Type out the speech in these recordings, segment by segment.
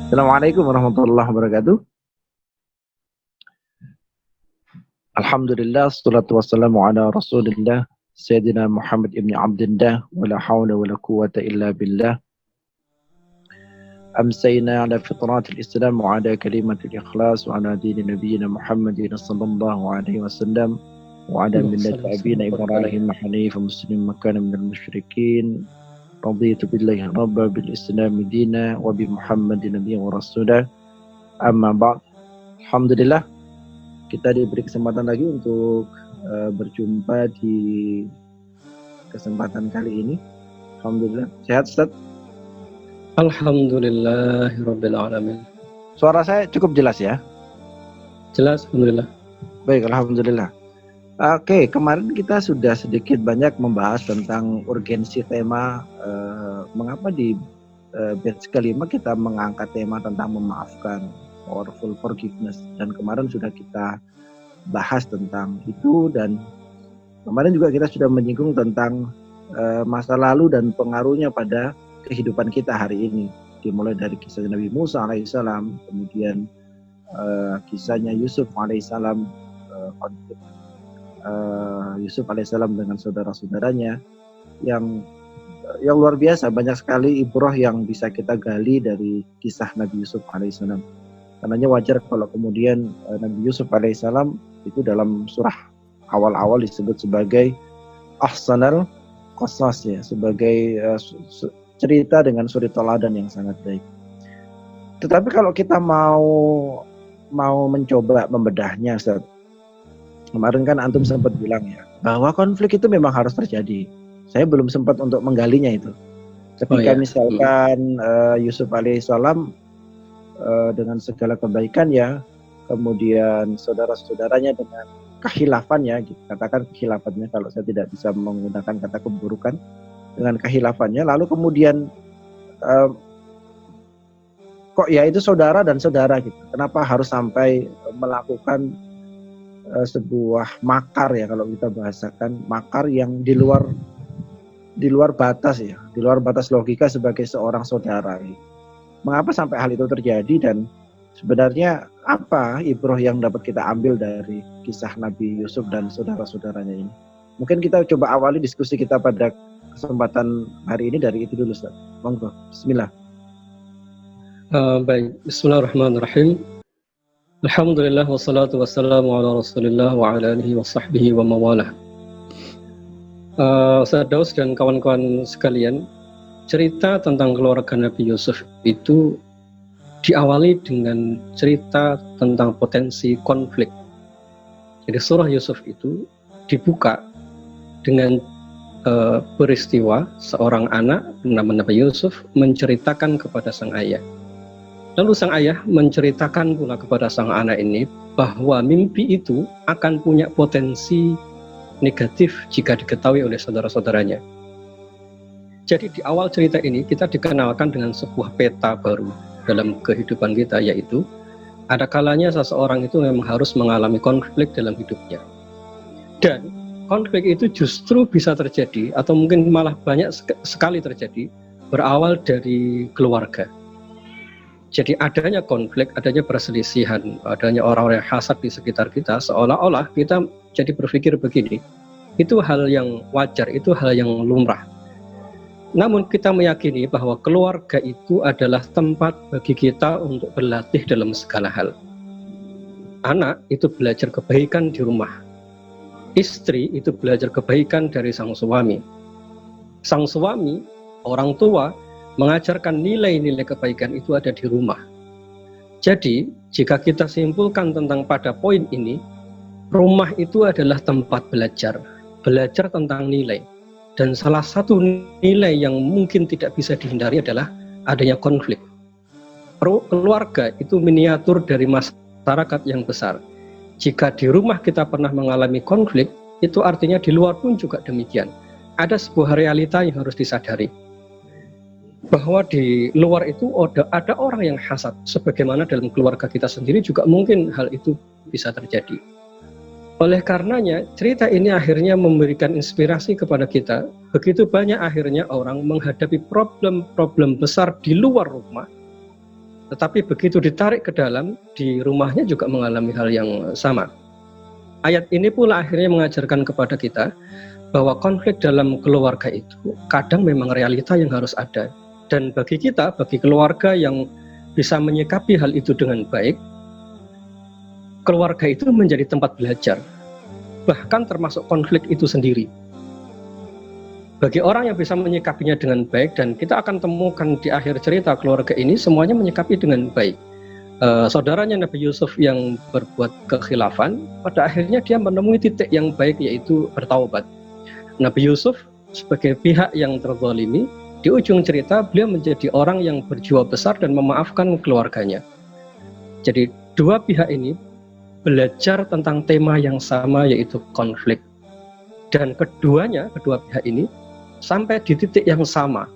Assalamualaikum warahmatullahi wabarakatuh. Alhamdulillah, assalatu wassalamu ala rasulillah, Sayyidina Muhammad ibn Abdillah, wa la hawla wa la quwwata illa billah. Amsayna ala fitratil Islam wa ala kalimatil ikhlas wa ala dini nabiyyina Muhammadin sallallahu alaihi wasallam wa ala millati abina Ibrahim hanifan musliman kana minal musyrikin. Raditu billahi rabba bil Islam dina wa bi Muhammadin nabiyyan wa rasulah. Amma ba'd. Alhamdulillah, kita diberi kesempatan lagi untuk berjumpa di kesempatan kali ini. Alhamdulillah. Sehat, Ustaz? Alhamdulillahirabbil alamin. Suara saya cukup jelas ya? Jelas, alhamdulillah. Baik, alhamdulillah. Oke, kemarin kita sudah sedikit banyak membahas tentang urgensi tema mengapa di batch kelima kita mengangkat tema tentang memaafkan, powerful forgiveness, dan kemarin sudah kita bahas tentang itu, dan kemarin juga kita sudah menyinggung tentang masa lalu dan pengaruhnya pada kehidupan kita hari ini, dimulai dari kisah Nabi Musa alaihissalam, kemudian kisahnya Yusuf alaihissalam, konflik Yusuf alaihissalam dengan saudara-saudaranya yang luar biasa. Banyak sekali ibrah yang bisa kita gali dari kisah Nabi Yusuf alaihissalam. Karenanya wajar kalau kemudian Nabi Yusuf alaihissalam itu dalam surah awal-awal disebut sebagai ahsanal qasas, ya, sebagai cerita dengan suri teladan yang sangat baik. Tetapi kalau kita mau mencoba membedahnya, Ustaz, kemarin kan antum sempat bilang ya bahwa konflik itu memang harus terjadi. Saya belum sempat untuk menggalinya itu. Ketika misalkan Yusuf alaihissalam dengan segala kebaikan ya, kemudian saudara-saudaranya dengan kehilafannya, gitu, katakan kehilafannya kalau saya tidak bisa menggunakan kata keburukan, dengan kehilafannya, lalu kemudian kok ya itu saudara dan saudara gitu. Kenapa harus sampai melakukan sebuah makar, ya kalau kita bahasakan makar yang di luar batas, ya, di luar batas logika sebagai seorang saudara. Mengapa sampai hal itu terjadi, dan sebenarnya apa ibrah yang dapat kita ambil dari kisah Nabi Yusuf dan saudara-saudaranya ini? Mungkin kita coba awali diskusi kita pada kesempatan hari ini dari itu dulu, Ustaz. Monggo, bismillah. Baik, bismillahirrahmanirrahim. Alhamdulillah wassalatu wassalamu ala rasulillah wa ala alihi wa sahbihi wa mawalah. Ustaz Daus dan kawan-kawan sekalian, cerita tentang keluarga Nabi Yusuf itu diawali dengan cerita tentang potensi konflik. Jadi surah Yusuf itu dibuka dengan peristiwa seorang anak bernama Nabi Yusuf menceritakan kepada sang ayah. Lalu sang ayah menceritakan pula kepada sang anak ini bahwa mimpi itu akan punya potensi negatif jika diketahui oleh saudara-saudaranya. Jadi di awal cerita ini kita dikenalkan dengan sebuah peta baru dalam kehidupan kita, yaitu ada kalanya seseorang itu memang harus mengalami konflik dalam hidupnya. Dan konflik itu justru bisa terjadi atau mungkin malah banyak sekali terjadi berawal dari keluarga. Jadi adanya konflik, adanya perselisihan, adanya orang-orang yang hasad di sekitar kita, seolah-olah kita jadi berpikir begini, itu hal yang wajar, itu hal yang lumrah. Namun kita meyakini bahwa keluarga itu adalah tempat bagi kita untuk berlatih dalam segala hal. Anak itu belajar kebaikan di rumah, istri itu belajar kebaikan dari sang suami. Sang suami, orang tua, mengajarkan nilai-nilai kebaikan itu ada di rumah. Jadi, jika kita simpulkan tentang pada poin ini, rumah itu adalah tempat belajar tentang nilai. Dan salah satu nilai yang mungkin tidak bisa dihindari adalah adanya konflik. Keluarga itu miniatur dari masyarakat yang besar. Jika di rumah kita pernah mengalami konflik, itu artinya di luar pun juga demikian. Ada sebuah realita yang harus disadari, bahwa di luar itu ada orang yang hasad, sebagaimana dalam keluarga kita sendiri juga mungkin hal itu bisa terjadi. Oleh karenanya, cerita ini akhirnya memberikan inspirasi kepada kita. Begitu banyak akhirnya orang menghadapi problem-problem besar di luar rumah, tetapi begitu ditarik ke dalam, di rumahnya juga mengalami hal yang sama. Ayat ini pula akhirnya mengajarkan kepada kita bahwa konflik dalam keluarga itu kadang memang realita yang harus ada. Dan bagi kita, bagi keluarga yang bisa menyikapi hal itu dengan baik, keluarga itu menjadi tempat belajar, bahkan termasuk konflik itu sendiri. Bagi orang yang bisa menyikapinya dengan baik, dan kita akan temukan di akhir cerita keluarga ini semuanya menyikapi dengan baik. Saudaranya Nabi Yusuf yang berbuat kekhilafan, pada akhirnya dia menemui titik yang baik, yaitu bertaubat. Nabi Yusuf sebagai pihak yang terzalimi, di ujung cerita beliau menjadi orang yang berjiwa besar dan memaafkan keluarganya. Jadi dua pihak ini belajar tentang tema yang sama, yaitu konflik. Dan kedua pihak ini sampai di titik yang sama.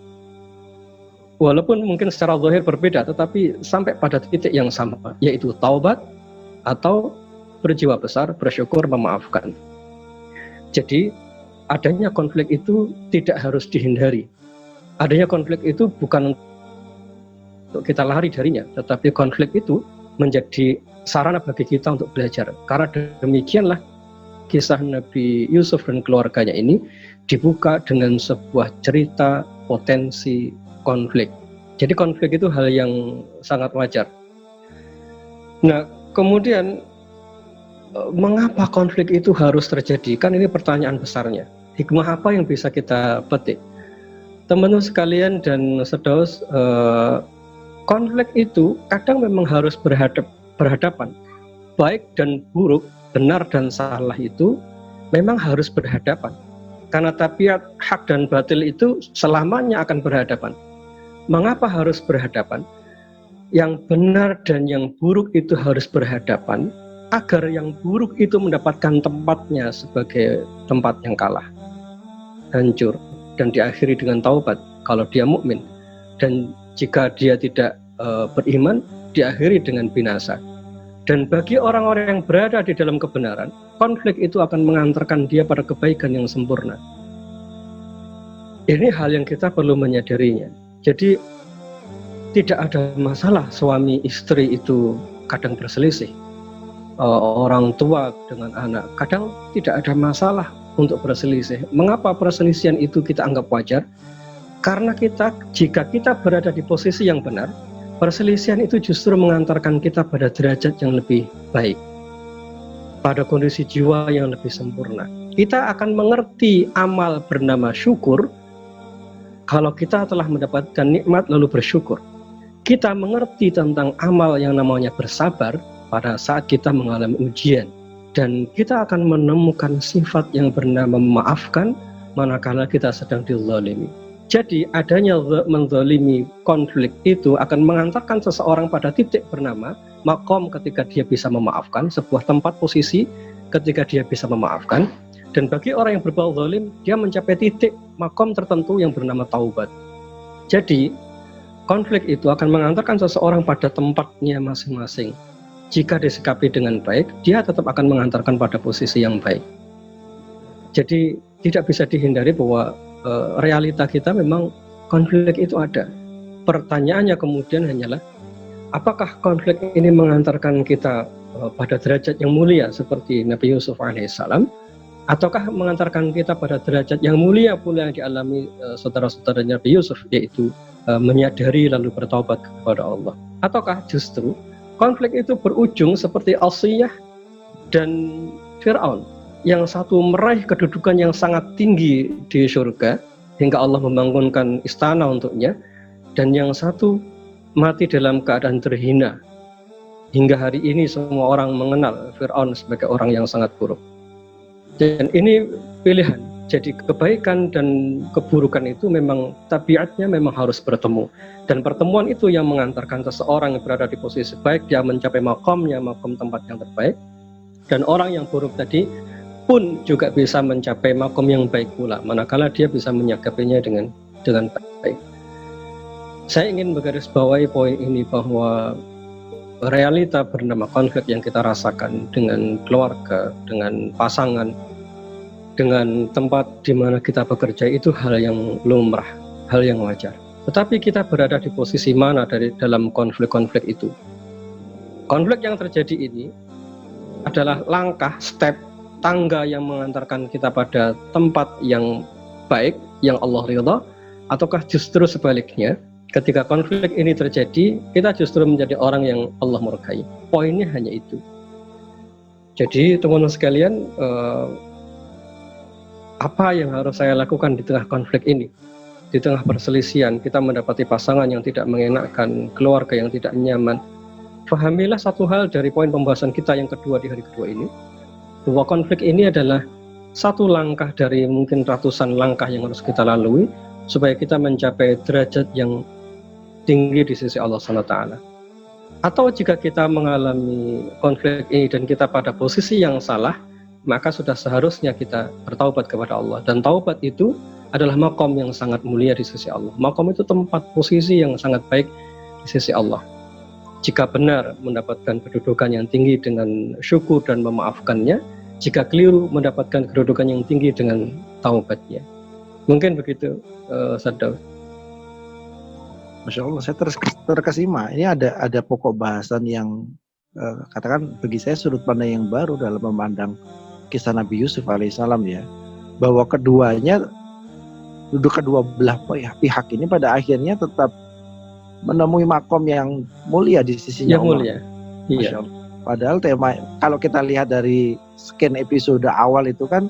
Walaupun mungkin secara zahir berbeda, tetapi sampai pada titik yang sama, yaitu taubat atau berjiwa besar, bersyukur, memaafkan. Jadi adanya konflik itu tidak harus dihindari. Adanya konflik itu bukan untuk kita lari darinya, tetapi konflik itu menjadi sarana bagi kita untuk belajar. Karena demikianlah kisah Nabi Yusuf dan keluarganya ini dibuka dengan sebuah cerita potensi konflik. Jadi konflik itu hal yang sangat wajar. Nah, kemudian mengapa konflik itu harus terjadi? Kan ini pertanyaan besarnya. Hikmah apa yang bisa kita petik? Teman-teman sekalian dan saudara, konflik itu kadang memang harus berhadapan. Baik dan buruk, benar dan salah itu memang harus berhadapan. Karena tabiat hak dan batil itu selamanya akan berhadapan. Mengapa harus berhadapan? Yang benar dan yang buruk itu harus berhadapan, agar yang buruk itu mendapatkan tempatnya sebagai tempat yang kalah, hancur, dan diakhiri dengan taubat kalau dia mukmin. Dan jika dia tidak beriman, diakhiri dengan binasa. Dan bagi orang-orang yang berada di dalam kebenaran, konflik itu akan mengantarkan dia pada kebaikan yang sempurna. Ini hal yang kita perlu menyadarinya. Jadi tidak ada masalah suami istri itu kadang berselisih, orang tua dengan anak kadang tidak ada masalah untuk berselisih. Mengapa perselisihan itu kita anggap wajar? Karena jika kita berada di posisi yang benar, perselisihan itu justru mengantarkan kita pada derajat yang lebih baik, pada kondisi jiwa yang lebih sempurna. Kita akan mengerti amal bernama syukur kalau kita telah mendapatkan nikmat lalu bersyukur. Kita mengerti tentang amal yang namanya bersabar pada saat kita mengalami ujian. Dan kita akan menemukan sifat yang bernama memaafkan manakala kita sedang dizalimi. Jadi adanya menzalimi konflik itu akan mengantarkan seseorang pada titik bernama makom ketika dia bisa memaafkan, sebuah tempat posisi ketika dia bisa memaafkan. Dan bagi orang yang berbuat zalim, dia mencapai titik makom tertentu yang bernama taubat. Jadi konflik itu akan mengantarkan seseorang pada tempatnya masing-masing. Jika disikapi dengan baik, dia tetap akan mengantarkan pada posisi yang baik. Jadi tidak bisa dihindari bahwa realita kita memang konflik itu ada. Pertanyaannya kemudian hanyalah, apakah konflik ini mengantarkan kita pada derajat yang mulia seperti Nabi Yusuf alaihissalam, ataukah mengantarkan kita pada derajat yang mulia pula yang dialami saudara-saudara Nabi Yusuf, yaitu menyadari lalu bertaubat kepada Allah? Ataukah justru konflik itu berujung seperti Asiyah dan Fir'aun, yang satu meraih kedudukan yang sangat tinggi di surga hingga Allah membangunkan istana untuknya, dan yang satu mati dalam keadaan terhina. Hingga hari ini semua orang mengenal Fir'aun sebagai orang yang sangat buruk. Dan ini pilihan. Jadi kebaikan dan keburukan itu memang tabiatnya memang harus bertemu. Dan pertemuan itu yang mengantarkan seseorang yang berada di posisi baik, dia mencapai makomnya, makom tempat yang terbaik. Dan orang yang buruk tadi pun juga bisa mencapai makom yang baik pula, manakala dia bisa menyikapinya dengan baik. Saya ingin menggarisbawahi poin ini bahwa realita bernama konflik yang kita rasakan dengan keluarga, dengan pasangan, dengan tempat di mana kita bekerja itu hal yang lumrah, hal yang wajar. Tetapi kita berada di posisi mana dalam konflik-konflik itu? Konflik yang terjadi ini adalah langkah, step, tangga yang mengantarkan kita pada tempat yang baik, yang Allah ridha, ataukah justru sebaliknya, ketika konflik ini terjadi, kita justru menjadi orang yang Allah murkai. Poinnya hanya itu. Jadi teman-teman sekalian, apa yang harus saya lakukan di tengah konflik ini? Di tengah perselisihan, kita mendapati pasangan yang tidak mengenakan, keluarga yang tidak nyaman. Fahamilah satu hal dari poin pembahasan kita yang kedua di hari kedua ini, bahwa konflik ini adalah satu langkah dari mungkin ratusan langkah yang harus kita lalui supaya kita mencapai derajat yang tinggi di sisi Allah SWT. Atau jika kita mengalami konflik ini dan kita pada posisi yang salah, maka sudah seharusnya kita bertaubat kepada Allah. Dan taubat itu adalah makom yang sangat mulia di sisi Allah. Makom itu tempat posisi yang sangat baik di sisi Allah. Jika benar mendapatkan kedudukan yang tinggi dengan syukur dan memaafkannya, jika keliru mendapatkan kedudukan yang tinggi dengan taubatnya. Mungkin begitu, Saddaus. Masya Allah, saya terkesima. Ini ada pokok bahasan yang katakan bagi saya sudut pandang yang baru dalam memandang kisah Nabi Yusuf alaihissalam ya, bahwa keduanya, kedua belah pihak ini pada akhirnya tetap menemui makom yang mulia di sisinya Allah. Iya. Padahal tema, kalau kita lihat dari scan episode awal itu kan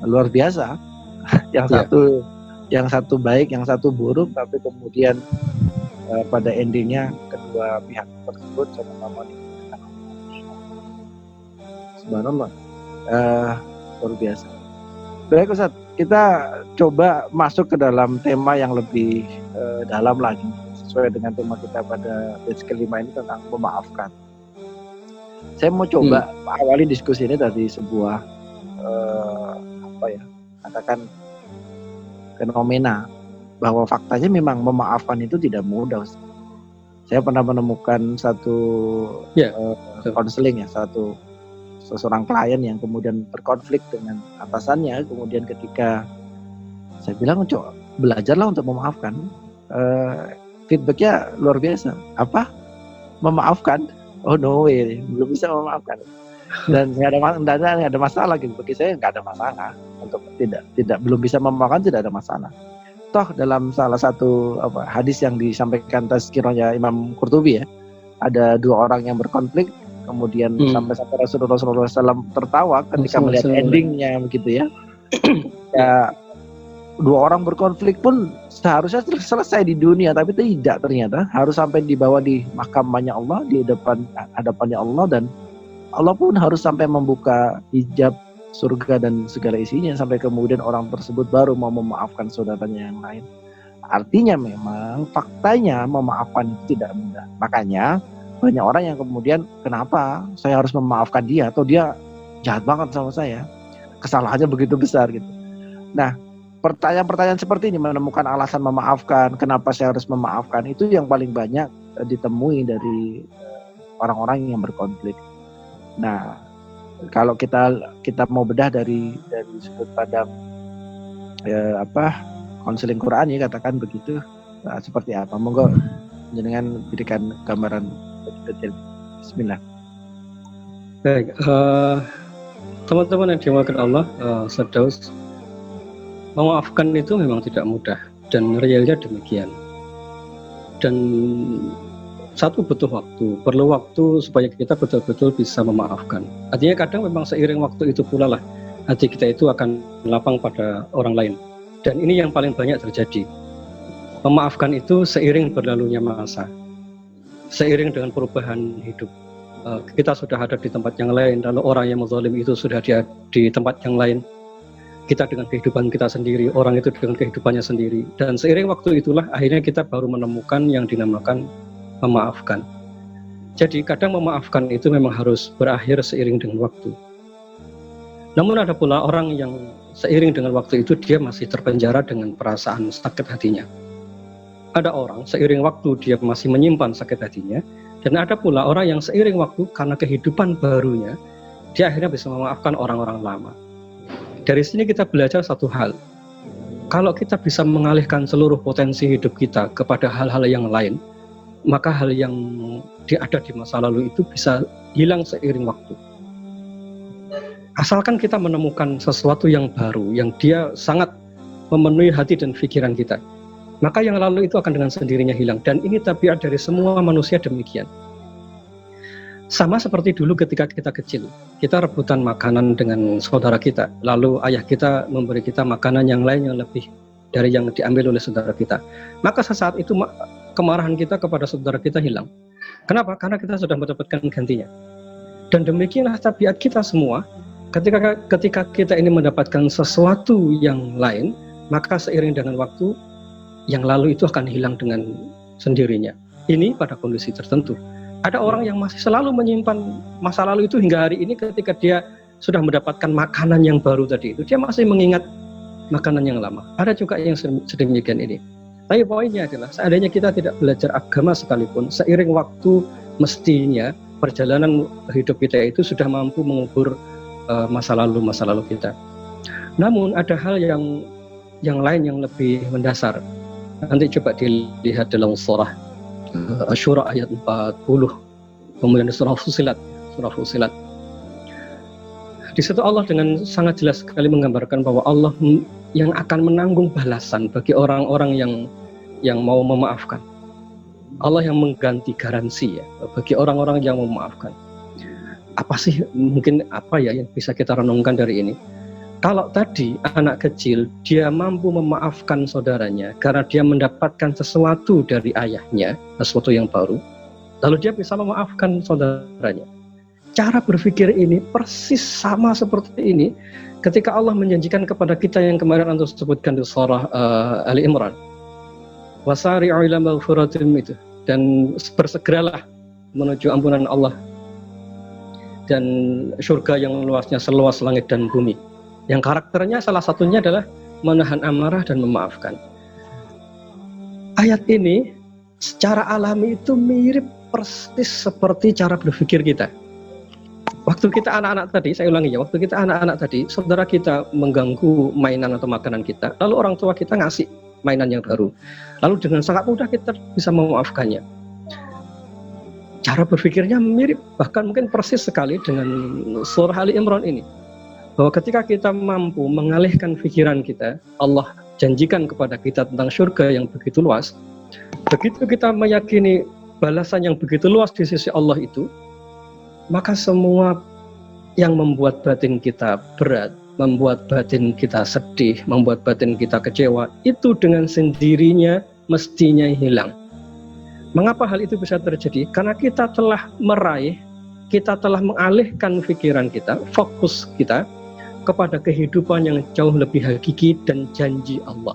luar biasa. Yang satu baik, yang satu buruk, tapi kemudian pada endingnya kedua pihak tersebut sama-sama diberikan. Subhanallah, luar biasa. Baik Ustaz, kita coba masuk ke dalam tema yang lebih dalam lagi, sesuai dengan tema kita pada batch kelima ini tentang memaafkan. Saya mau coba awali diskusi ini dari sebuah katakan fenomena, bahwa faktanya memang memaafkan itu tidak mudah. Saya pernah menemukan satu konseling seseorang klien yang kemudian berkonflik dengan atasannya, kemudian ketika saya bilang belajarlah untuk memaafkan, feedbacknya luar biasa. Apa? Memaafkan? Oh no way, belum bisa memaafkan. Dan nggak ada masalah gitu. Bagi saya nggak ada masalah untuk belum bisa memaafkan, tidak ada masalah. Toh dalam salah satu hadis yang disampaikan tazkirahnya Imam Qurtubi ya, ada dua orang yang berkonflik, kemudian sampai Rasulullah SAW tertawa ketika melihat endingnya begitu ya. Ya, dua orang berkonflik pun seharusnya selesai di dunia, tapi tidak, ternyata harus sampai dibawa di mahkamahnya Allah, di hadapannya Allah, dan Allah pun harus sampai membuka hijab surga dan segala isinya sampai kemudian orang tersebut baru mau memaafkan saudaranya yang lain. Artinya memang faktanya memaafkan itu tidak mudah. Makanya banyak orang yang kemudian, kenapa saya harus memaafkan dia, atau dia jahat banget sama saya, kesalahannya begitu besar gitu. Nah, pertanyaan-pertanyaan seperti ini, menemukan alasan memaafkan, kenapa saya harus memaafkan, itu yang paling banyak ditemui dari orang-orang yang berkonflik. Nah, kalau kita mau bedah dari sudut pandang konseling Quran ya, katakan begitu, seperti apa? Monggo jenengan berikan gambaran detail. Bismillah. Baik, teman-teman yang dimuliakan Allah, Saddaus, memaafkan itu memang tidak mudah, dan realnya demikian. Dan Satu, butuh waktu, perlu waktu supaya kita betul-betul bisa memaafkan. Artinya kadang memang seiring waktu itu pula lah hati kita itu akan lapang pada orang lain. Dan ini yang paling banyak terjadi. Memaafkan itu seiring berlalunya masa, seiring dengan perubahan hidup. Kita sudah ada di tempat yang lain, lalu orang yang menzalim itu sudah di tempat yang lain. Kita dengan kehidupan kita sendiri, orang itu dengan kehidupannya sendiri. Dan seiring waktu itulah akhirnya kita baru menemukan yang dinamakan memaafkan. Jadi kadang memaafkan itu memang harus berakhir seiring dengan waktu. Namun ada pula orang yang seiring dengan waktu itu dia masih terpenjara dengan perasaan sakit hatinya. Ada orang seiring waktu dia masih menyimpan sakit hatinya, dan ada pula orang yang seiring waktu karena kehidupan barunya dia akhirnya bisa memaafkan orang-orang lama. Dari sini kita belajar satu hal. Kalau kita bisa mengalihkan seluruh potensi hidup kita kepada hal-hal yang lain, maka hal yang ada di masa lalu itu bisa hilang seiring waktu. Asalkan kita menemukan sesuatu yang baru, yang dia sangat memenuhi hati dan pikiran kita, maka yang lalu itu akan dengan sendirinya hilang. Dan ini tabiat dari semua manusia demikian. Sama seperti dulu ketika kita kecil, kita rebutan makanan dengan saudara kita, lalu ayah kita memberi kita makanan yang lain yang lebih dari yang diambil oleh saudara kita. Maka sesaat itu kemarahan kita kepada saudara kita hilang. Kenapa? Karena kita sudah mendapatkan gantinya. Dan demikianlah tabiat kita semua. Ketika kita ini mendapatkan sesuatu yang lain, maka seiring dengan waktu, yang lalu itu akan hilang dengan sendirinya. Ini pada kondisi tertentu. Ada orang yang masih selalu menyimpan masa lalu itu hingga hari ini, ketika dia sudah mendapatkan makanan yang baru tadi itu, dia masih mengingat makanan yang lama. Ada juga yang sedemikian ini. Tapi poinnya adalah, seandainya kita tidak belajar agama sekalipun, seiring waktu mestinya perjalanan hidup kita itu sudah mampu mengubur masa lalu kita. Namun ada hal yang lain yang lebih mendasar. Nanti coba dilihat dalam surah Asy-Syura ayat 40, kemudian surah Fussilat. Di situ Allah dengan sangat jelas sekali menggambarkan bahwa Allah yang akan menanggung balasan bagi orang-orang yang mau memaafkan. Allah yang mengganti garansi ya bagi orang-orang yang memaafkan. Apa sih mungkin yang bisa kita renungkan dari ini? Kalau tadi anak kecil dia mampu memaafkan saudaranya karena dia mendapatkan sesuatu dari ayahnya, sesuatu yang baru, lalu dia bisa memaafkan saudaranya. Cara berpikir ini persis sama seperti ini ketika Allah menjanjikan kepada kita yang kemarin Anda sebutkan di surah Ali Imran. Wasari'u ila maghfiratin itu, dan bersegeralah menuju ampunan Allah dan surga yang luasnya seluas langit dan bumi. Yang karakternya salah satunya adalah menahan amarah dan memaafkan. Ayat ini secara alami itu mirip persis seperti cara berpikir kita. Waktu kita anak-anak tadi, saya ulangi ya, waktu kita anak-anak tadi, saudara kita mengganggu mainan atau makanan kita, lalu orang tua kita ngasih mainan yang baru. Lalu dengan sangat mudah kita bisa memaafkannya. Cara berpikirnya mirip, bahkan mungkin persis sekali dengan surah Ali Imran ini. Bahwa ketika kita mampu mengalihkan pikiran kita, Allah janjikan kepada kita tentang surga yang begitu luas. Begitu kita meyakini balasan yang begitu luas di sisi Allah itu, maka semua yang membuat batin kita berat, membuat batin kita sedih, membuat batin kita kecewa, itu dengan sendirinya mestinya hilang. Mengapa hal itu bisa terjadi? Karena kita telah meraih, kita telah mengalihkan pikiran kita, fokus kita kepada kehidupan yang jauh lebih hakiki dan janji Allah.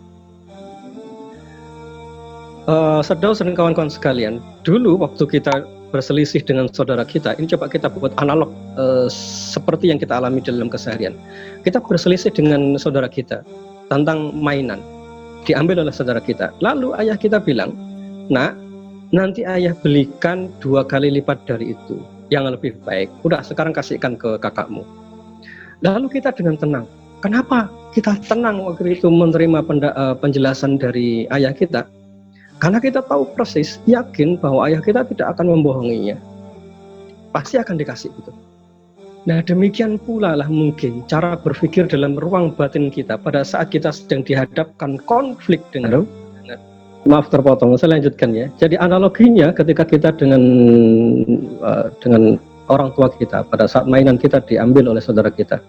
Saudara dan kawan-kawan sekalian, dulu waktu kita berselisih dengan saudara kita, ini coba kita buat analog seperti yang kita alami dalam keseharian. Kita berselisih dengan saudara kita tentang mainan, diambil oleh saudara kita. Lalu ayah kita bilang, "Nak, nanti ayah belikan 2 kali lipat dari itu, yang lebih baik. Udah, sekarang kasihkan ke kakakmu." Lalu kita dengan tenang. Kenapa kita tenang waktu itu menerima penjelasan dari ayah kita? Karena kita tahu persis, yakin bahwa ayah kita tidak akan membohonginya. Pasti akan dikasih itu. Nah, demikian pula lah mungkin cara berpikir dalam ruang batin kita pada saat kita sedang dihadapkan konflik dengan Maaf terpotong, saya lanjutkan ya. Jadi analoginya ketika kita dengan orang tua kita pada saat mainan kita diambil oleh saudara kita.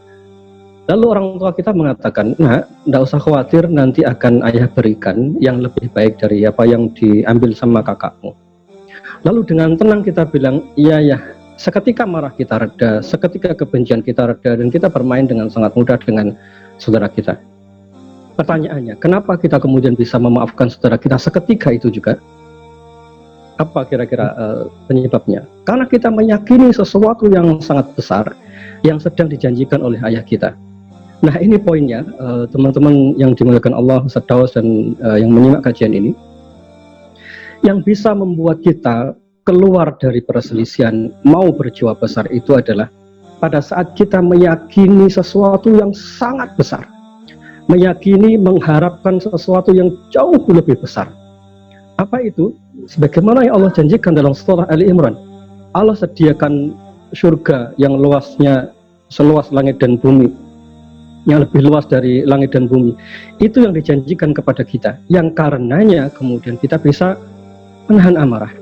Lalu orang tua kita mengatakan, nah, tidak usah khawatir, nanti akan ayah berikan yang lebih baik dari apa yang diambil sama kakakmu. Lalu dengan tenang kita bilang, iya ya, seketika marah kita reda, seketika kebencian kita reda, dan kita bermain dengan sangat mudah dengan saudara kita. Pertanyaannya, kenapa kita kemudian bisa memaafkan saudara kita seketika itu juga? Apa kira-kira penyebabnya? Karena kita meyakini sesuatu yang sangat besar yang sedang dijanjikan oleh ayah kita. Nah, ini poinnya, teman-teman yang dimuliakan Allah, Ustaz Daus dan yang menyimak kajian ini, yang bisa membuat kita keluar dari perselisihan mau berjiwa besar itu adalah pada saat kita meyakini sesuatu yang sangat besar, meyakini mengharapkan sesuatu yang jauh lebih besar. Apa itu? Sebagaimana yang Allah janjikan dalam surah Ali Imran, Allah sediakan surga yang luasnya seluas langit dan bumi, yang lebih luas dari langit dan bumi. Itu yang dijanjikan kepada kita, yang karenanya kemudian kita bisa menahan amarah.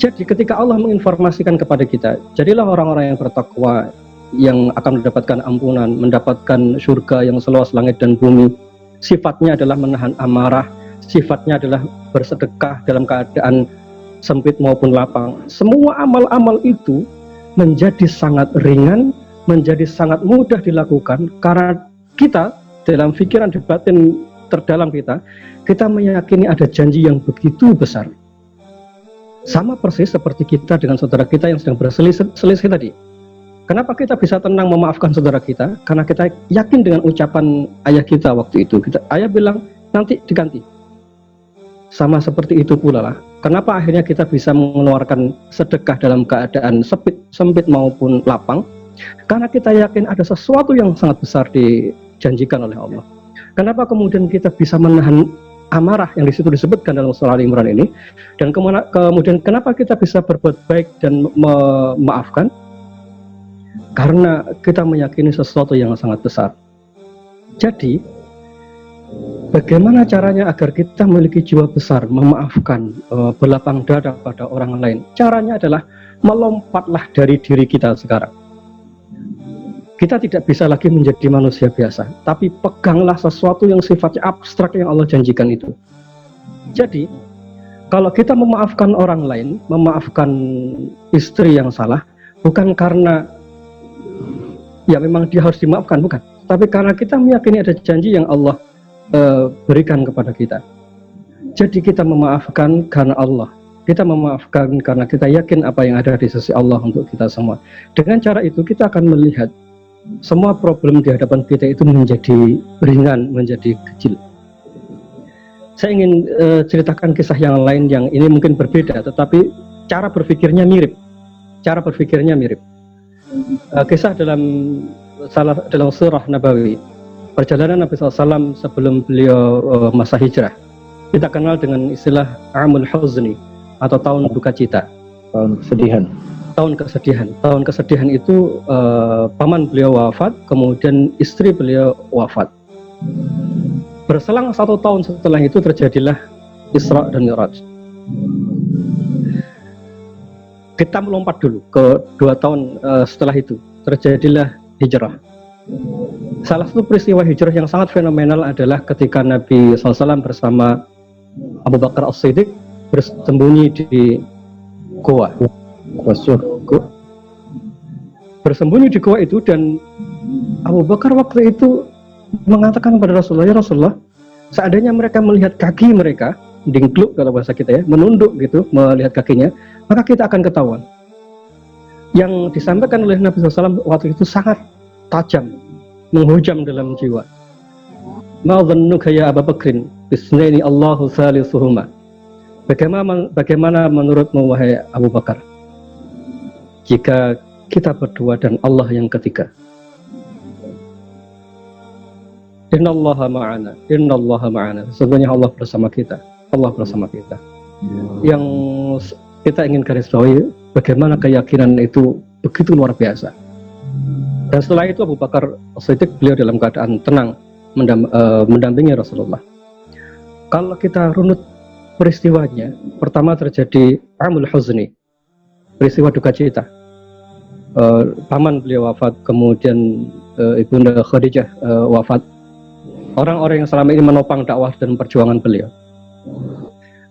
Jadi ketika Allah menginformasikan kepada kita, jadilah orang-orang yang bertakwa, yang akan mendapatkan ampunan, mendapatkan surga yang seluas langit dan bumi. Sifatnya adalah menahan amarah, sifatnya adalah bersedekah dalam keadaan sempit maupun lapang. Semua amal-amal itu menjadi sangat ringan, menjadi sangat mudah dilakukan karena kita dalam pikiran di batin terdalam kita meyakini ada janji yang begitu besar. Sama persis seperti kita dengan saudara kita yang sedang berselisih tadi. Kenapa kita bisa tenang memaafkan saudara kita? Karena kita yakin dengan ucapan ayah kita waktu itu. Ayah bilang, nanti diganti. Sama seperti itu pula lah. Kenapa akhirnya kita bisa mengeluarkan sedekah dalam keadaan sempit maupun lapang? Karena kita yakin ada sesuatu yang sangat besar dijanjikan oleh Allah. Kenapa kemudian kita bisa menahan amarah yang disitu disebutkan dalam surah Ali Imran ini, dan kemudian kenapa kita bisa berbuat baik dan memaafkan? Karena kita meyakini sesuatu yang sangat besar. Jadi bagaimana caranya agar kita memiliki jiwa besar, memaafkan, berlapang dada pada orang lain? Caranya adalah melompatlah dari diri kita sekarang. Kita tidak bisa lagi menjadi manusia biasa, tapi peganglah sesuatu yang sifatnya abstrak yang Allah janjikan itu. Jadi, kalau kita memaafkan orang lain, memaafkan istri yang salah, bukan karena ya memang dia harus dimaafkan, bukan. Tapi karena kita meyakini ada janji yang Allah berikan kepada kita. Jadi kita memaafkan karena Allah. Kita memaafkan karena kita yakin apa yang ada di sisi Allah untuk kita semua. Dengan cara itu kita akan melihat semua problem di hadapan kita itu menjadi ringan, menjadi kecil. Saya ingin ceritakan kisah yang lain yang ini mungkin berbeda, tetapi cara berpikirnya mirip. Kisah dalam surah Nabawi, perjalanan Nabi SAW sebelum beliau masa hijrah. Kita kenal dengan istilah Amul Huzni atau tahun duka cita, tahun kesedihan. Tahun kesedihan itu paman beliau wafat, kemudian istri beliau wafat. Berselang 1 tahun setelah itu terjadilah Isra dan Mi'raj. Kita melompat dulu ke 2 tahun setelah itu terjadilah hijrah. Salah satu peristiwa hijrah yang sangat fenomenal adalah ketika Nabi SAW bersama Abu Bakar As-Siddiq bersembunyi di goa. Bersembunyi di goa itu, dan Abu Bakar waktu itu mengatakan kepada Rasulullah, ya Rasulullah, seandainya mereka melihat kaki mereka, dingkluk kalau bahasa kita ya, menunduk gitu, melihat kakinya, maka kita akan ketahuan. Yang disampaikan oleh Nabi SAW waktu itu sangat tajam, menghujam dalam jiwa. Ma dhannuka ya Abu Bakrin bisnaini Allahu salisuhuma. Bagaimana menurutmu wahai Abu Bakar, jika kita berdua dan Allah yang ketiga? Innallaha ma'ana. Sesungguhnya Allah bersama kita. Yang kita ingin garis bawahi, bagaimana keyakinan itu begitu luar biasa. Dan setelah itu Abu Bakar As-Siddiq, beliau dalam keadaan tenang mendampingi Rasulullah. Kalau kita runut peristiwanya, pertama terjadi Amul Huzni, peristiwa duka cita. Paman beliau wafat, kemudian Ibunda Khadijah wafat. Orang-orang yang selama ini menopang dakwah dan perjuangan beliau.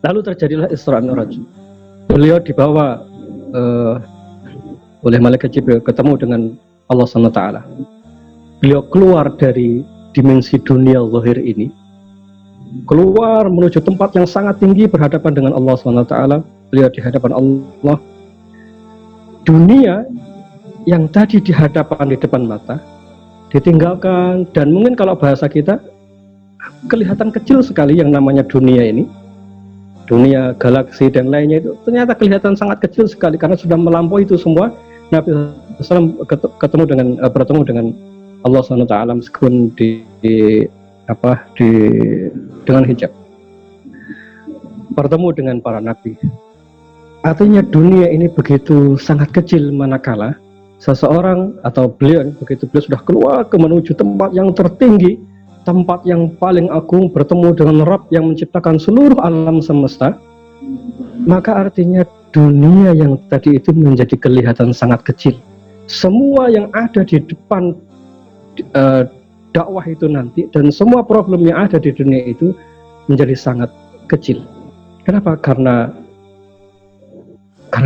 Lalu terjadilah Isra Mi'raj. Beliau dibawa oleh malaikat Jibril ketemu dengan Allah SWT. Beliau keluar dari dimensi dunia zahir ini, keluar menuju tempat yang sangat tinggi berhadapan dengan Allah SWT. Beliau di hadapan Allah. Dunia yang tadi di depan mata ditinggalkan, dan mungkin kalau bahasa kita kelihatan kecil sekali yang namanya dunia ini, dunia, galaksi dan lainnya itu ternyata kelihatan sangat kecil sekali karena sudah melampaui itu semua. Nabi SAW bertemu dengan Allah SWT meskipun dengan hijab, bertemu dengan para nabi. Artinya dunia ini begitu sangat kecil manakala seseorang atau beliau sudah keluar ke menuju tempat yang tertinggi, tempat yang paling agung, bertemu dengan Rabb yang menciptakan seluruh alam semesta, maka artinya dunia yang tadi itu menjadi kelihatan sangat kecil. Semua yang ada di depan dakwah itu nanti dan semua problem yang ada di dunia itu menjadi sangat kecil. Kenapa? Karena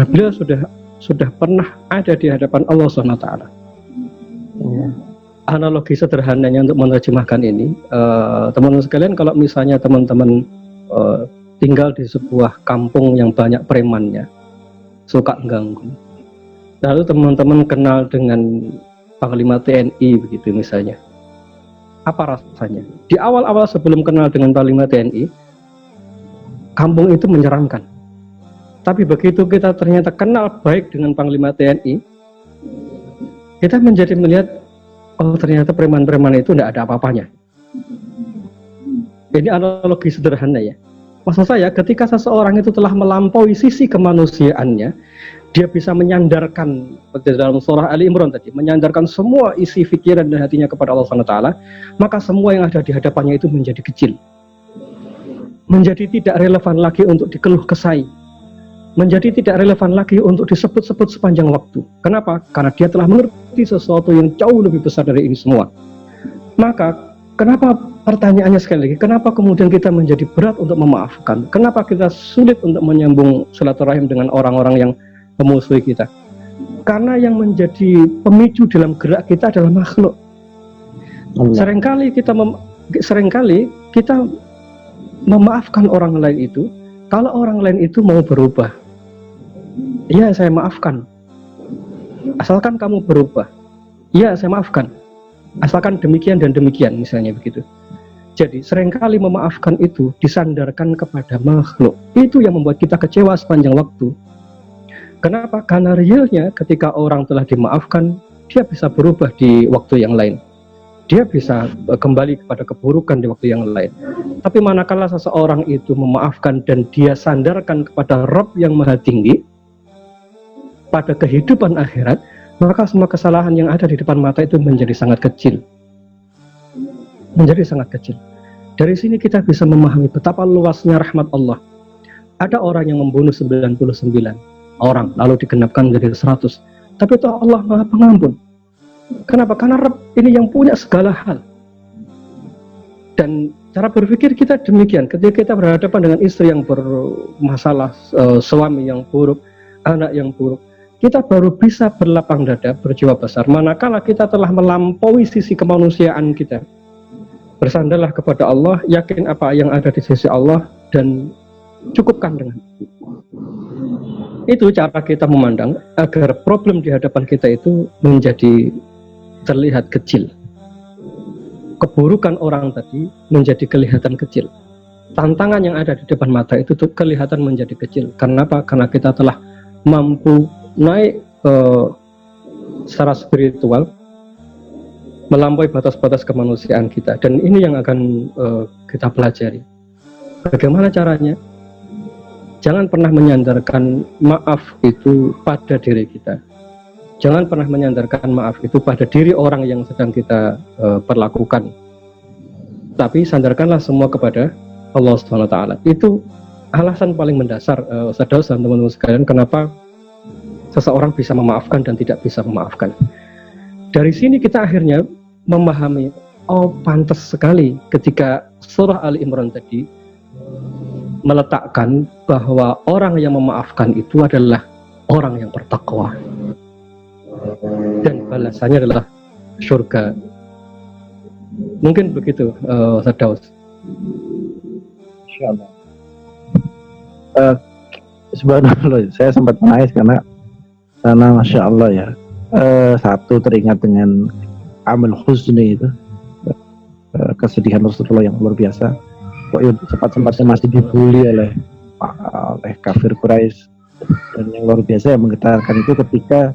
beliau sudah pernah ada di hadapan Allah SWT. Analogi sederhananya untuk menerjemahkan ini, teman-teman sekalian, kalau misalnya teman-teman tinggal di sebuah kampung yang banyak premannya, suka ganggu, lalu teman-teman kenal dengan Panglima TNI begitu misalnya, apa rasanya? Di awal-awal sebelum kenal dengan Panglima TNI, kampung itu menyeramkan. Tapi begitu kita ternyata kenal baik dengan Panglima TNI, kita menjadi melihat, oh ternyata preman-preman itu tidak ada apa-apanya. Ini analogi sederhana ya. Maksud saya, ketika seseorang itu telah melampaui sisi kemanusiaannya, dia bisa menyandarkan, seperti dalam surah Ali Imran tadi, menyandarkan semua isi pikiran dan hatinya kepada Allah SWT, maka semua yang ada di hadapannya itu menjadi kecil. Menjadi tidak relevan lagi untuk dikeluh kesai. Menjadi tidak relevan lagi untuk disebut-sebut sepanjang waktu. Kenapa? Karena dia telah mengerti sesuatu yang jauh lebih besar dari ini semua. Maka, kenapa pertanyaannya sekali lagi, kenapa kemudian kita menjadi berat untuk memaafkan? Kenapa kita sulit untuk menyambung silaturahim dengan orang-orang yang memusuhi kita? Karena yang menjadi pemicu dalam gerak kita adalah makhluk. Seringkali kita memaafkan orang lain itu kalau orang lain itu mau berubah. Iya, saya maafkan. Asalkan kamu berubah. Iya, saya maafkan. Asalkan demikian dan demikian, misalnya begitu. Jadi, seringkali memaafkan itu disandarkan kepada makhluk. Itu yang membuat kita kecewa sepanjang waktu. Kenapa? Karena realnya ketika orang telah dimaafkan, dia bisa berubah di waktu yang lain. Dia bisa kembali kepada keburukan di waktu yang lain. Tapi manakala seseorang itu memaafkan dan dia sandarkan kepada Rabb yang Maha Tinggi, pada kehidupan akhirat, maka semua kesalahan yang ada di depan mata itu menjadi sangat kecil. Menjadi sangat kecil. Dari sini kita bisa memahami betapa luasnya rahmat Allah. Ada orang yang membunuh 99 orang, lalu digenapkan menjadi 100. Tapi itu Allah Maha Pengampun. Kenapa? Karena Rabb ini yang punya segala hal. Dan cara berpikir kita demikian. Ketika kita berhadapan dengan istri yang bermasalah, suami yang buruk, anak yang buruk, kita baru bisa berlapang dada, berjiwa besar manakala kita telah melampaui sisi kemanusiaan kita. Bersandarlah kepada Allah, yakin apa yang ada di sisi Allah, dan cukupkan dengan itu. Cara kita memandang agar problem di hadapan kita itu menjadi terlihat kecil. Keburukan orang tadi menjadi kelihatan kecil. Tantangan yang ada di depan mata itu tuh kelihatan menjadi kecil. Kenapa? Karena kita telah mampu naik secara spiritual, melampaui batas-batas kemanusiaan kita. Dan ini yang akan kita pelajari. Bagaimana caranya? Jangan pernah menyandarkan maaf itu pada diri kita. Jangan pernah menyandarkan maaf itu pada diri orang yang sedang kita perlakukan. Tapi sandarkanlah semua kepada Allah SWT. Itu alasan paling mendasar, Ustaz Daus dan teman-teman sekalian, kenapa seseorang bisa memaafkan dan tidak bisa memaafkan. Dari sini kita akhirnya memahami, oh pantas sekali ketika surah Ali Imran tadi meletakkan bahwa orang yang memaafkan itu adalah orang yang bertakwa dan balasannya adalah surga. Mungkin begitu, Ustaz Daus. Insyaallah. Subhanallah, saya sempat menangis karena Masya Allah ya. Satu, teringat dengan Amul Husni itu, kesedihan Rasulullah yang luar biasa. Sempat-sempatnya masih dibully oleh kafir Quraisy, dan yang luar biasa yang menggetarkan itu ketika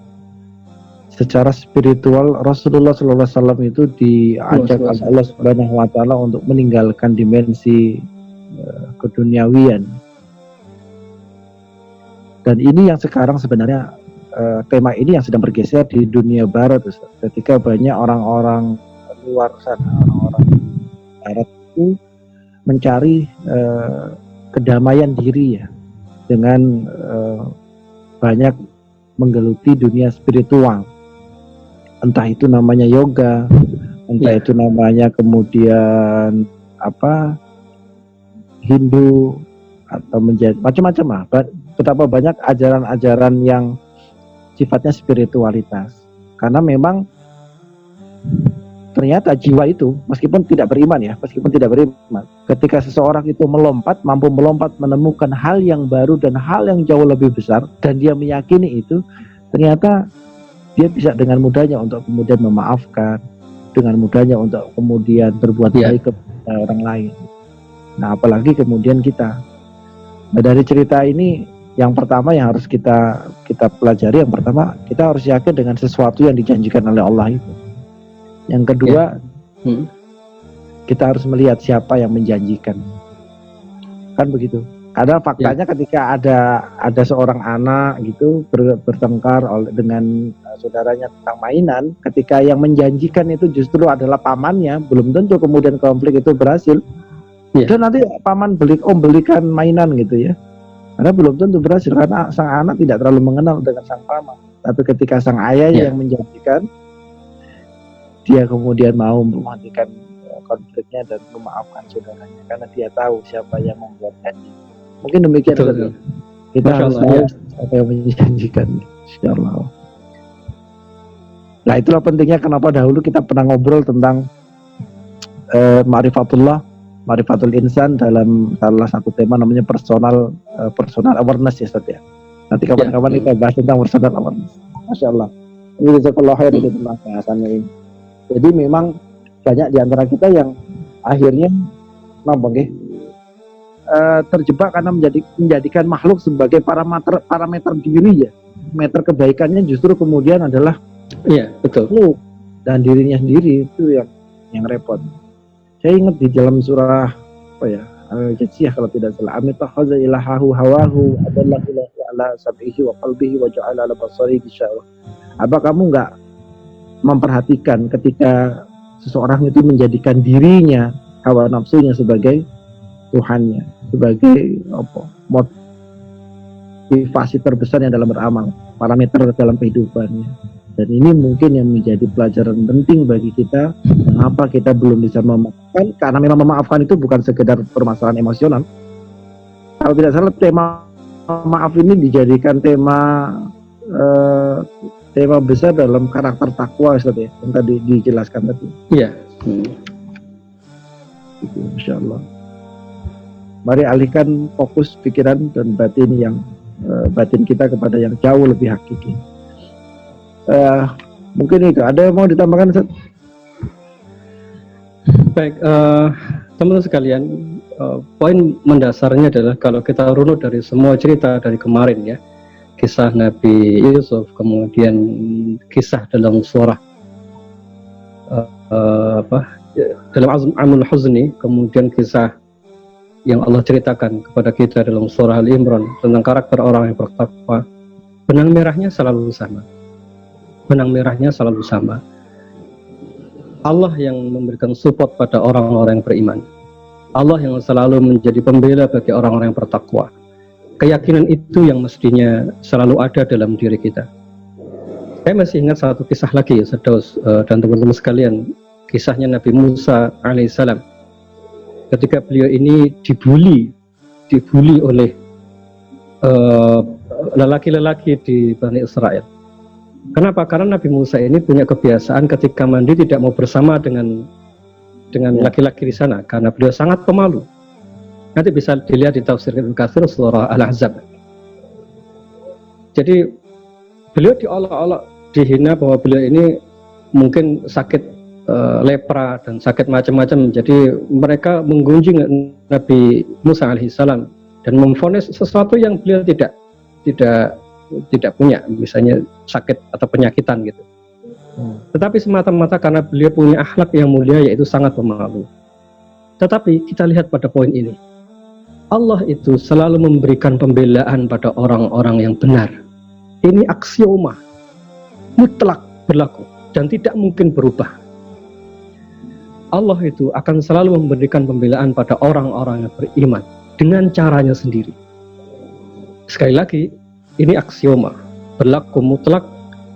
secara spiritual Rasulullah SAW itu diajak oleh Allah Subhanahu Wa Taala untuk meninggalkan dimensi keduniawian. Dan ini yang sekarang sebenarnya tema ini yang sedang bergeser di dunia barat, Ustaz. Ketika banyak orang-orang luar sana, orang-orang barat itu mencari kedamaian diri ya, dengan banyak menggeluti dunia spiritual. Entah itu namanya yoga, entah itu namanya kemudian Hindu, atau menjadi macam-macam lah. Betapa banyak ajaran-ajaran yang sifatnya spiritualitas. Karena memang ternyata jiwa itu meskipun tidak beriman, ketika seseorang itu mampu melompat menemukan hal yang baru dan hal yang jauh lebih besar, dan dia meyakini itu, ternyata dia bisa dengan mudahnya untuk kemudian memaafkan, dengan mudahnya untuk kemudian berbuat baik kepada orang lain. Nah, apalagi kemudian kita. Nah, dari cerita ini yang pertama yang harus kita pelajari, yang pertama kita harus yakin dengan sesuatu yang dijanjikan oleh Allah itu. Yang kedua, kita harus melihat siapa yang menjanjikan. Kan begitu. Karena faktanya ketika ada seorang anak gitu bertengkar dengan saudaranya tentang mainan, ketika yang menjanjikan itu justru adalah pamannya, belum tentu kemudian konflik itu berhasil. Dan nanti paman belikan mainan gitu ya. Karena belum tentu berhasil, karena sang anak tidak terlalu mengenal dengan sang paman. Tapi ketika sang ayah yang menjanjikan, dia kemudian mau menghentikan konfliknya dan memaafkan saudaranya, karena dia tahu siapa yang membuat janji. Mungkin demikian. Kita harus tahu siapa yang menjanjikan. Insyaallah. Nah, itulah pentingnya kenapa dahulu kita pernah ngobrol tentang Ma'rifatul Insan dalam salah satu tema namanya personal awareness ya, Ustaz ya. Nanti kapan-kapan kita bahas tentang personal awareness. Masya Allah. Ini jazakallahu khairan itu tentang bahasannya ini. Jadi memang banyak di antara kita yang akhirnya terjebak karena menjadikan makhluk sebagai parameter diri ya. Meter kebaikannya justru kemudian adalah betul. Dan dirinya sendiri itu yang repot. Saya ingat di dalam surah Al-Jathiyah kalau tidak salah, amitakhaza ilahahu hawahu adallahu ala sab'ihi wa qalbihi wa ja'ala ala basarihi gishawa. Apa kamu enggak memperhatikan ketika seseorang itu menjadikan dirinya, hawa nafsunya sebagai Tuhannya, sebagai motivasi terbesarnya dalam beramal, parameter dalam kehidupannya. Dan ini mungkin yang menjadi pelajaran penting bagi kita, mengapa kita belum bisa memaafkan, karena memang memaafkan itu bukan sekedar permasalahan emosional. Kalau tidak salah tema maaf ini dijadikan tema besar dalam karakter takwa, Ustaz ya, yang tadi dijelaskan tadi. Iya. Insya Allah. Mari alihkan fokus pikiran dan batin kita kepada yang jauh lebih hakiki. Mungkin itu ada yang mau ditambahkan, Ustaz? Baik, teman-teman sekalian, poin mendasarnya adalah kalau kita runut dari semua cerita dari kemarin ya, kisah Nabi Yusuf, kemudian kisah dalam surah dalam Amul Huzni, kemudian kisah yang Allah ceritakan kepada kita dalam surah Al-Imran tentang karakter orang yang bertakwa, benang merahnya selalu sama. Allah yang memberikan support pada orang-orang yang beriman. Allah yang selalu menjadi pembela bagi orang-orang yang bertakwa. Keyakinan itu yang mestinya selalu ada dalam diri kita. Saya masih ingat satu kisah lagi ya, Firdaus dan teman-teman sekalian, kisahnya Nabi Musa alaihissalam. Ketika beliau ini dibully oleh lelaki-lelaki di Bani Israel. Kenapa? Karena Nabi Musa ini punya kebiasaan ketika mandi tidak mau bersama dengan laki-laki di sana, karena beliau sangat pemalu. Nanti bisa dilihat di tafsir Ibnu Katsir surah Al-Ahzab. Jadi beliau diolok-olok, dihina bahwa beliau ini mungkin sakit lepra dan sakit macam-macam. Jadi mereka menggunjing Nabi Musa alaihissalam dan memvonis sesuatu yang beliau tidak punya, misalnya sakit atau penyakitan gitu. Tetapi semata-mata karena beliau punya akhlak yang mulia, yaitu sangat pemalu. Tetapi kita lihat pada poin ini, Allah itu selalu memberikan pembelaan pada orang-orang yang benar. Ini aksioma mutlak berlaku dan tidak mungkin berubah. Allah itu akan selalu memberikan pembelaan pada orang-orang yang beriman dengan caranya sendiri. Sekali lagi, ini aksioma berlaku mutlak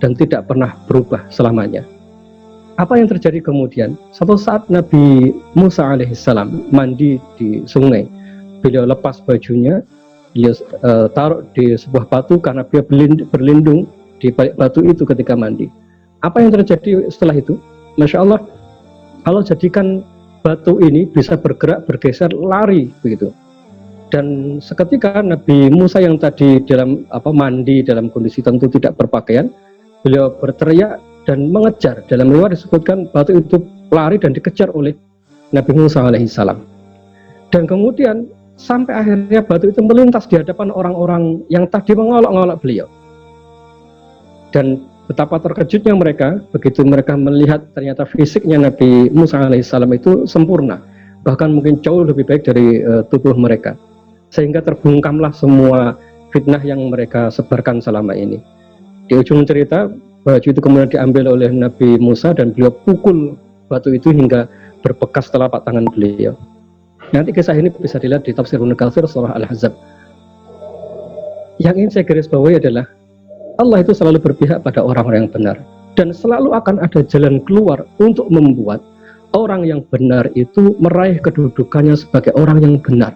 dan tidak pernah berubah selamanya. Apa yang terjadi kemudian? Suatu saat Nabi Musa alaihissalam mandi di sungai. Beliau lepas bajunya, beliau taruh di sebuah batu karena dia berlindung di balik batu itu ketika mandi. Apa yang terjadi setelah itu? Masya Allah, Allah jadikan batu ini bisa bergerak, bergeser, lari begitu. Dan seketika Nabi Musa yang tadi mandi dalam kondisi tentu tidak berpakaian, beliau berteriak dan mengejar. Dalam riwayat disebutkan batu itu lari dan dikejar oleh Nabi Musa alaihissalam. Dan kemudian sampai akhirnya batu itu melintas di hadapan orang-orang yang tadi mengolok-ngolok beliau. Dan betapa terkejutnya mereka begitu mereka melihat ternyata fisiknya Nabi Musa alaihissalam itu sempurna, bahkan mungkin jauh lebih baik dari tubuh mereka, sehingga terbungkamlah semua fitnah yang mereka sebarkan selama ini. Di ujung cerita, baju itu kemudian diambil oleh Nabi Musa dan beliau pukul batu itu hingga berbekas telapak tangan beliau. Nanti kisah ini bisa dilihat di tafsir Ibnu Katsir surah Al-Ahzab. Yang ingin saya garis bawahi adalah Allah itu selalu berpihak pada orang-orang yang benar, dan selalu akan ada jalan keluar untuk membuat orang yang benar itu meraih kedudukannya sebagai orang yang benar.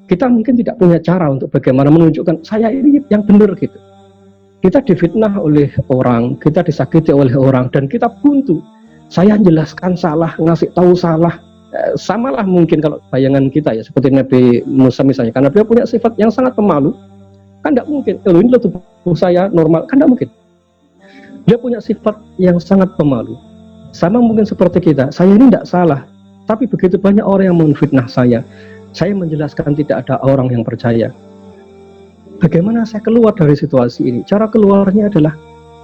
Kita mungkin tidak punya cara untuk bagaimana menunjukkan saya ini yang benar gitu. Kita difitnah oleh orang, kita disakiti oleh orang, dan kita buntu. Saya jelaskan salah, ngasih tahu salah. Samalah mungkin kalau bayangan kita ya, seperti Nabi Musa misalnya, karena dia punya sifat yang sangat pemalu, kan tidak mungkin, kalau ini tubuh saya normal, kan tidak mungkin. Dia punya sifat yang sangat pemalu. Sama mungkin seperti kita, saya ini tidak salah, tapi begitu banyak orang yang menfitnah saya menjelaskan tidak ada orang yang percaya. Bagaimana saya keluar dari situasi ini? Cara keluarnya adalah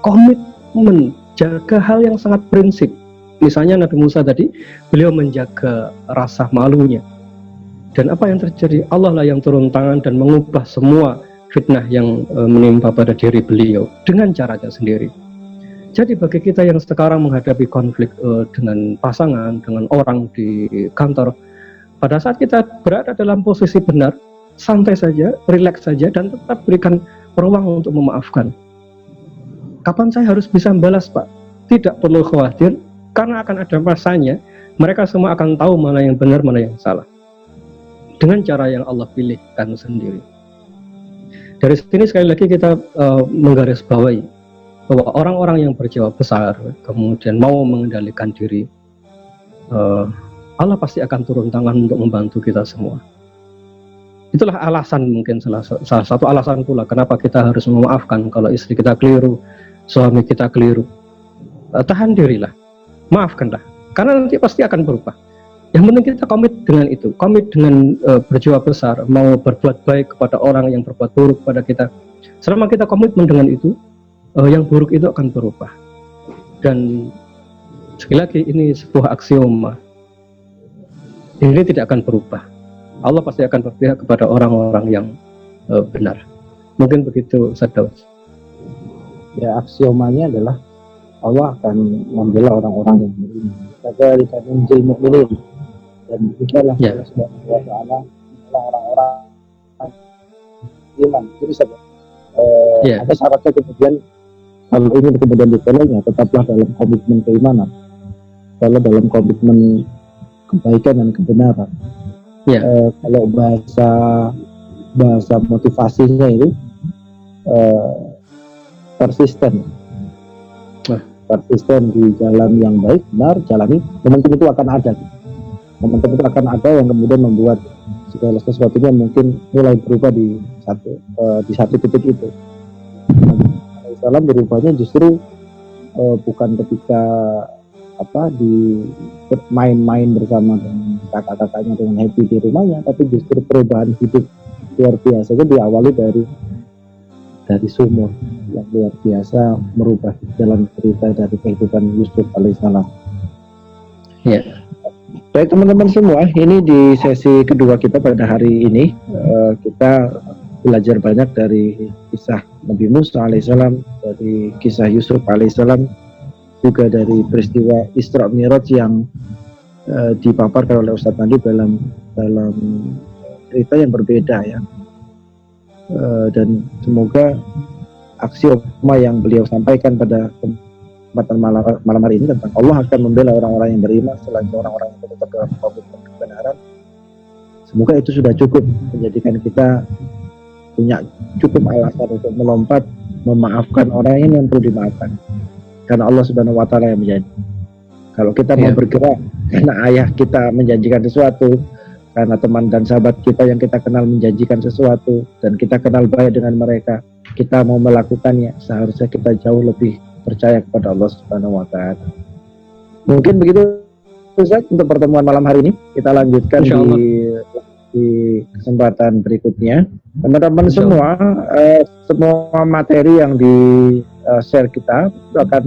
komitmen, jaga hal yang sangat prinsip. Misalnya Nabi Musa tadi, beliau menjaga rasa malunya. Dan apa yang terjadi? Allah lah yang turun tangan dan mengubah semua fitnah yang menimpa pada diri beliau dengan caranya sendiri. Jadi bagi kita yang sekarang menghadapi konflik dengan pasangan, dengan orang di kantor, pada saat kita berada dalam posisi benar, santai saja, rileks saja, dan tetap berikan peluang untuk memaafkan. Kapan saya harus bisa membalas, Pak? Tidak perlu khawatir, karena akan ada masanya, mereka semua akan tahu mana yang benar, mana yang salah. Dengan cara yang Allah pilihkan sendiri. Dari sini sekali lagi kita menggarisbawahi bahwa orang-orang yang berjiwa besar, kemudian mau mengendalikan diri, Allah pasti akan turun tangan untuk membantu kita semua. Itulah alasan, mungkin salah satu alasan pula kenapa kita harus memaafkan kalau istri kita keliru, suami kita keliru. Tahan dirilah, maafkanlah, karena nanti pasti akan berubah. Yang penting kita komit dengan itu, komit dengan berjiwa besar, mau berbuat baik kepada orang yang berbuat buruk kepada kita. Selama kita komitmen dengan itu, yang buruk itu akan berubah. Dan sekali lagi ini sebuah aksioma, ini tidak akan berubah. Allah pasti akan berpihak kepada orang-orang yang benar. Mungkin begitu, Firdaus. Ya, aksiomanya adalah Allah akan membela orang-orang yang beriman. Kadzalika nunjil mu'minin. Dan demikianlah Ya. Allah Subhanahu wa taala orang-orang iman. Jadi Ya. ada syaratnya kemudian kalau ingin kemudian ditolongnya tetaplah dalam komitmen keimanan, kalau dalam komitmen kebaikan dan kebenaran. Ya. Kalau bahasa motivasinya itu persisten. Persisten di jalan yang baik, benar, jalani. Momentum itu akan ada. Momentum itu akan ada yang kemudian membuat segala sesuatunya mungkin mulai berubah di satu titik itu. Salam berubahnya justru bukan ketika di main-main bersama dengan kakak-kakaknya dengan happy di rumahnya, tapi justru perubahan hidup luar biasa itu diawali dari sumur yang luar biasa, merubah jalan cerita dari kehidupan Yusuf alaihissalam. Ya. Baik teman-teman semua, ini di sesi kedua kita pada hari ini kita belajar banyak dari kisah Nabi Musa alaihissalam, dari kisah Yusuf alaihissalam, juga dari peristiwa Isra Mi'raj yang dipaparkan oleh Ustadz Nadi dalam cerita yang berbeda ya. Dan semoga aksioma yang beliau sampaikan pada kesempatan malam hari ini tentang Allah akan membela orang-orang yang beriman selain orang-orang yang tetap dalam komitmen kebenaran, semoga itu sudah cukup menjadikan kita punya cukup alasan untuk melompat memaafkan orang yang perlu dimaafkan, karena Allah Subhanahu wa taala yang menjanji. Kalau kita mau bergerak karena ayah kita menjanjikan sesuatu, karena teman dan sahabat kita yang kita kenal menjanjikan sesuatu, dan kita kenal baik dengan mereka, kita mau melakukannya, seharusnya kita jauh lebih percaya kepada Allah Subhanahu wa taala. Mungkin begitu Ustaz untuk pertemuan malam hari ini. Kita lanjutkan di kesempatan berikutnya. Teman-teman semua, semua materi yang di share kita itu akan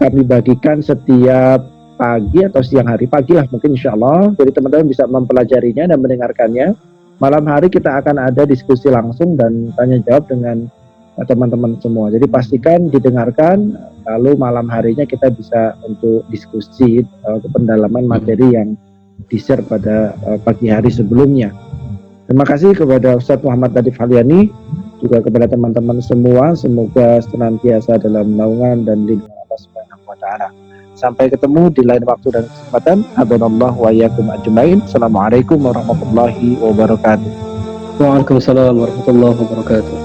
kami bagikan setiap pagi atau siang hari, pagi lah mungkin insya Allah. Jadi teman-teman bisa mempelajarinya dan mendengarkannya. Malam hari kita akan ada diskusi langsung dan tanya jawab dengan teman-teman semua. Jadi pastikan didengarkan, lalu malam harinya kita bisa untuk diskusi pendalaman materi yang di-share pada pagi hari sebelumnya. Terima kasih kepada Ustadz Muhammad Nadif Halyani, juga kepada teman-teman semua. Semoga senantiasa dalam naungan dan lindungan Allah Subhanahu wa taala. Sampai ketemu di lain waktu dan kesempatan. Hadanallahu wa iyyakum ajmain. Assalamualaikum warahmatullahi wabarakatuh. Waalaikumsalam warahmatullahi wabarakatuh.